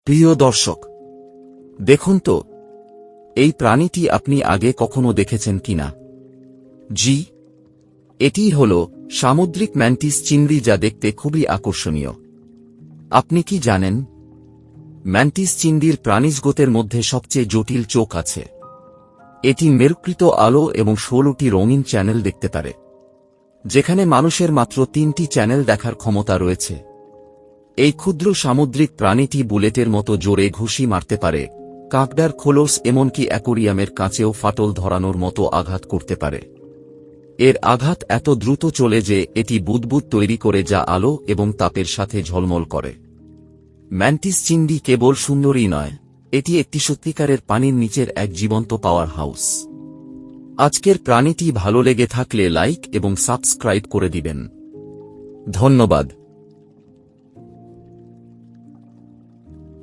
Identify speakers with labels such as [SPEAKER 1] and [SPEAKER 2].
[SPEAKER 1] প্রিয় দর্শক, দেখুন তো এই প্রাণীটি আপনি আগে কখনো দেখেছেন কিনা। জি, এটিই হল সামুদ্রিক ম্যান্টিস চিংড়ি, যা দেখতে খুবই আকর্ষণীয়। আপনি কি জানেন, ম্যান্টিস চিংড়ির প্রাণীজগতের মধ্যে সবচেয়ে জটিল চোখ আছে। এটি মেরুকৃত আলো এবং 16টি রঙিন চ্যানেল দেখতে পারে, যেখানে মানুষের মাত্র 3টি চ্যানেল দেখার ক্ষমতা রয়েছে। এই ক্ষুদ্র সামুদ্রিক প্রাণীটি বুলেটের মতো জোরে ঘুষি মারতে পারে, কাঁকড়ার খোলস এমনকি অ্যাকোরিয়ামের কাঁচেও ফাটল ধরানোর মতো আঘাত করতে পারে। এর আঘাত এত দ্রুত চলে যে এটি বুদবুদ তৈরি করে, যা আলো এবং তাপের সাথে ঝলমল করে। ম্যান্টিস চিংড়ি কেবল সুন্দরই নয়, এটি একটি সত্যিকারের পানির নিচের এক জীবন্ত পাওয়ার হাউস। আজকের প্রাণীটি ভালো লেগে থাকলে লাইক এবং সাবস্ক্রাইব করে দিবেন। ধন্যবাদ।